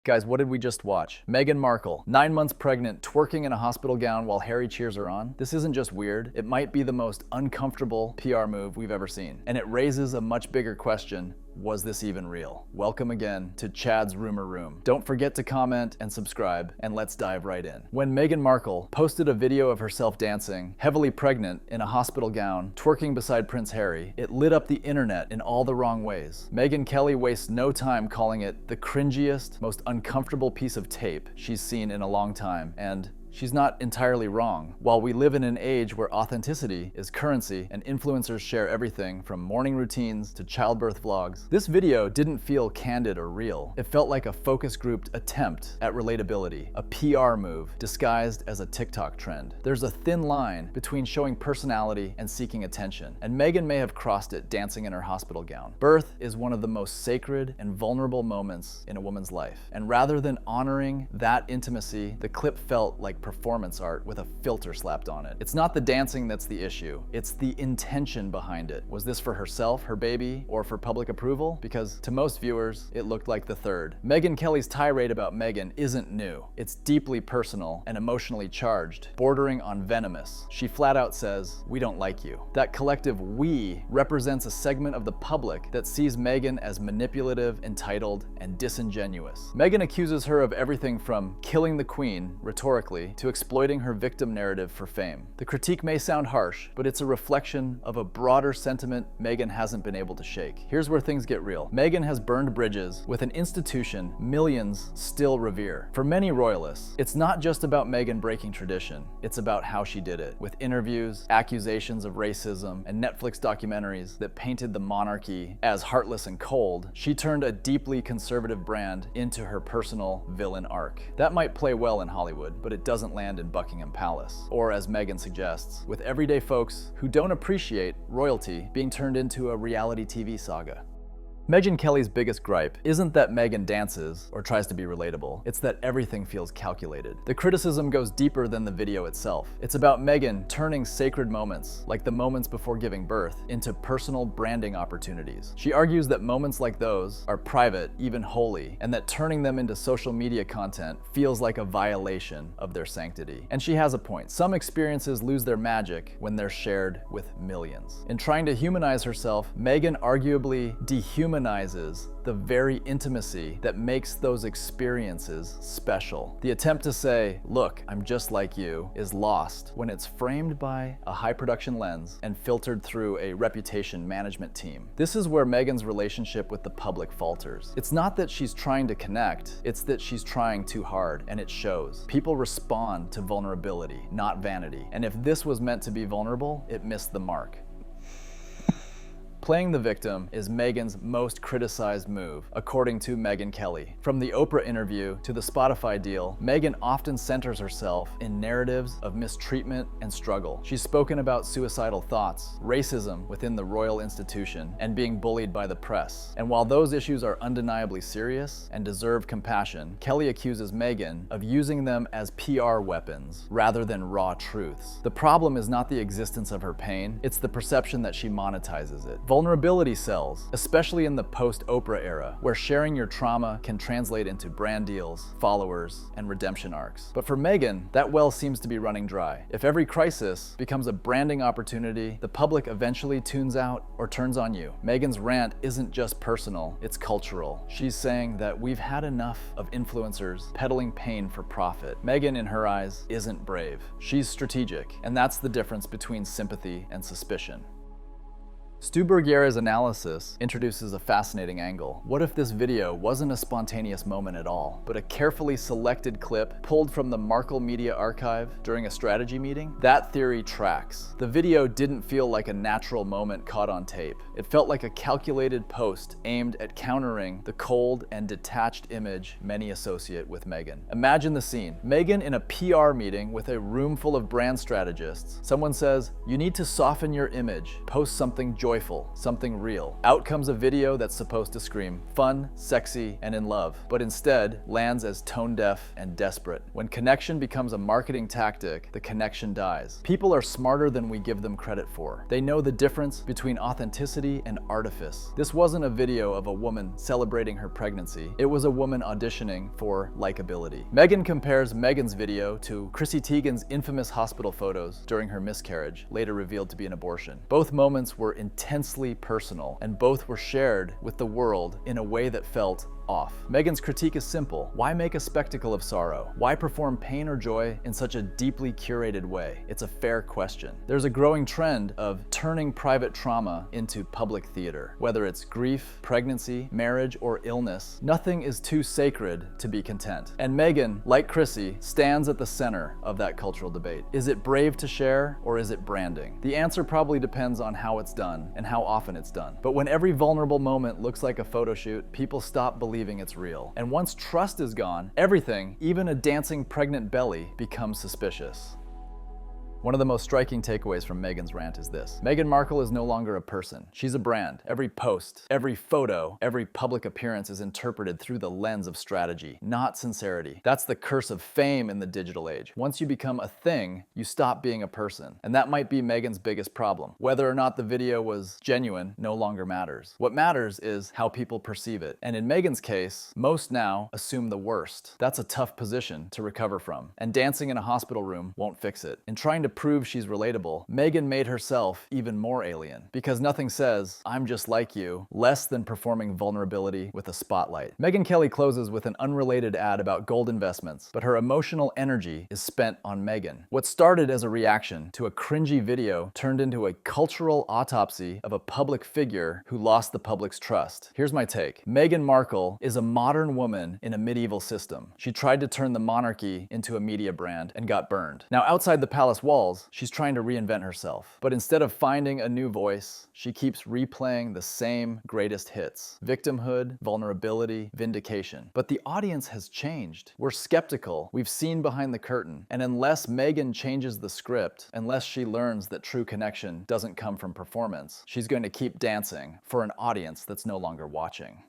Guys, what did we just watch? Meghan Markle, 9 months pregnant, twerking in a hospital gown while Harry cheers her on. This isn't just weird, it might be the most uncomfortable PR move we've ever seen. And it raises a much bigger question. Was this even real? Welcome again to Chad's Rumor Room. Don't forget to comment and subscribe, and let's dive right in. When Meghan Markle posted a video of herself dancing, heavily pregnant, in a hospital gown, twerking beside Prince Harry, it lit up the internet in all the wrong ways. Megyn Kelly wastes no time calling it the cringiest, most uncomfortable piece of tape she's seen in a long time, and she's not entirely wrong. While we live in an age where authenticity is currency and influencers share everything from morning routines to childbirth vlogs, this video didn't feel candid or real. It felt like a focus grouped attempt at relatability, a PR move disguised as a TikTok trend. There's a thin line between showing personality and seeking attention, and Meghan may have crossed it dancing in her hospital gown. Birth is one of the most sacred and vulnerable moments in a woman's life, and rather than honoring that intimacy, the clip felt like performance art with a filter slapped on it. It's not the dancing that's the issue, it's the intention behind it. Was this for herself, her baby, or for public approval? Because to most viewers, it looked like the third. Megyn Kelly's tirade about Meghan isn't new. It's deeply personal and emotionally charged, bordering on venomous. She flat out says, "We don't like you." That collective "we" represents a segment of the public that sees Meghan as manipulative, entitled, and disingenuous. Meghan accuses her of everything from killing the queen, rhetorically, to exploiting her victim narrative for fame. The critique may sound harsh, but it's a reflection of a broader sentiment Meghan hasn't been able to shake. Here's where things get real. Meghan has burned bridges with an institution millions still revere. For many royalists, it's not just about Meghan breaking tradition, it's about how she did it, with interviews, accusations of racism, and Netflix documentaries that painted the monarchy as heartless and cold. She turned a deeply conservative brand into her personal villain arc. That might play well in Hollywood, but it doesn't land in Buckingham Palace. Or, as Meghan suggests, with everyday folks who don't appreciate royalty being turned into a reality TV saga. Megyn Kelly's biggest gripe isn't that Meghan dances or tries to be relatable, it's that everything feels calculated. The criticism goes deeper than the video itself. It's about Meghan turning sacred moments, like the moments before giving birth, into personal branding opportunities. She argues that moments like those are private, even holy, and that turning them into social media content feels like a violation of their sanctity. And she has a point. Some experiences lose their magic when they're shared with millions. In trying to humanize herself, Meghan arguably dehumanizes the very intimacy that makes those experiences special. The attempt to say, "Look, I'm just like you," is lost when it's framed by a high production lens and filtered through a reputation management team. This is where Meghan's relationship with the public falters. It's not that she's trying to connect, it's that she's trying too hard, and it shows. People respond to vulnerability, not vanity. And if this was meant to be vulnerable, it missed the mark. Playing the victim is Meghan's most criticized move, according to Megyn Kelly. From the Oprah interview to the Spotify deal, Meghan often centers herself in narratives of mistreatment and struggle. She's spoken about suicidal thoughts, racism within the royal institution, and being bullied by the press. And while those issues are undeniably serious and deserve compassion, Kelly accuses Meghan of using them as PR weapons rather than raw truths. The problem is not the existence of her pain, it's the perception that she monetizes it. Vulnerability sells, especially in the post-Oprah era, where sharing your trauma can translate into brand deals, followers, and redemption arcs. But for Meghan, that well seems to be running dry. If every crisis becomes a branding opportunity, the public eventually tunes out or turns on you. Meghan's rant isn't just personal, it's cultural. She's saying that we've had enough of influencers peddling pain for profit. Meghan, in her eyes, isn't brave. She's strategic, and that's the difference between sympathy and suspicion. Stu Burguiera's analysis introduces a fascinating angle. What if this video wasn't a spontaneous moment at all, but a carefully selected clip pulled from the Markle media archive during a strategy meeting? That theory tracks. The video didn't feel like a natural moment caught on tape. It felt like a calculated post aimed at countering the cold and detached image many associate with Meghan. Imagine the scene. Meghan in a PR meeting with a room full of brand strategists. Someone says, "You need to soften your image, post something joyful joyful, something real. Out comes a video that's supposed to scream fun, sexy, and in love, but instead lands as tone-deaf and desperate. When connection becomes a marketing tactic, the connection dies. People are smarter than we give them credit for. They know the difference between authenticity and artifice. This wasn't a video of a woman celebrating her pregnancy. It was a woman auditioning for likability. Megyn compares Meghan's video to Chrissy Teigen's infamous hospital photos during her miscarriage, later revealed to be an abortion. Both moments were intensely personal, and both were shared with the world in a way that felt off. Meghan's critique is simple. Why make a spectacle of sorrow? Why perform pain or joy in such a deeply curated way? It's a fair question. There's a growing trend of turning private trauma into public theater. Whether it's grief, pregnancy, marriage, or illness, nothing is too sacred to be content. And Megyn, like Chrissy, stands at the center of that cultural debate. Is it brave to share, or is it branding? The answer probably depends on how it's done and how often it's done. But when every vulnerable moment looks like a photo shoot, people stop believing it's real. And once trust is gone, everything, even a dancing pregnant belly, becomes suspicious. One of the most striking takeaways from Meghan's rant is this. Meghan Markle is no longer a person. She's a brand. Every post, every photo, every public appearance is interpreted through the lens of strategy, not sincerity. That's the curse of fame in the digital age. Once you become a thing, you stop being a person. And that might be Meghan's biggest problem. Whether or not the video was genuine no longer matters. What matters is how people perceive it. And in Meghan's case, most now assume the worst. That's a tough position to recover from. And dancing in a hospital room won't fix it. In trying to prove she's relatable, Megyn made herself even more alien, because nothing says, "I'm just like you," less than performing vulnerability with a spotlight. Megyn Kelly closes with an unrelated ad about gold investments, but her emotional energy is spent on Meghan. What started as a reaction to a cringy video turned into a cultural autopsy of a public figure who lost the public's trust. Here's my take. Meghan Markle is a modern woman in a medieval system. She tried to turn the monarchy into a media brand and got burned. Now, outside the palace walls, she's trying to reinvent herself. But instead of finding a new voice, she keeps replaying the same greatest hits. Victimhood, vulnerability, vindication. But the audience has changed. We're skeptical. We've seen behind the curtain. And unless Megyn changes the script, unless she learns that true connection doesn't come from performance, she's going to keep dancing for an audience that's no longer watching.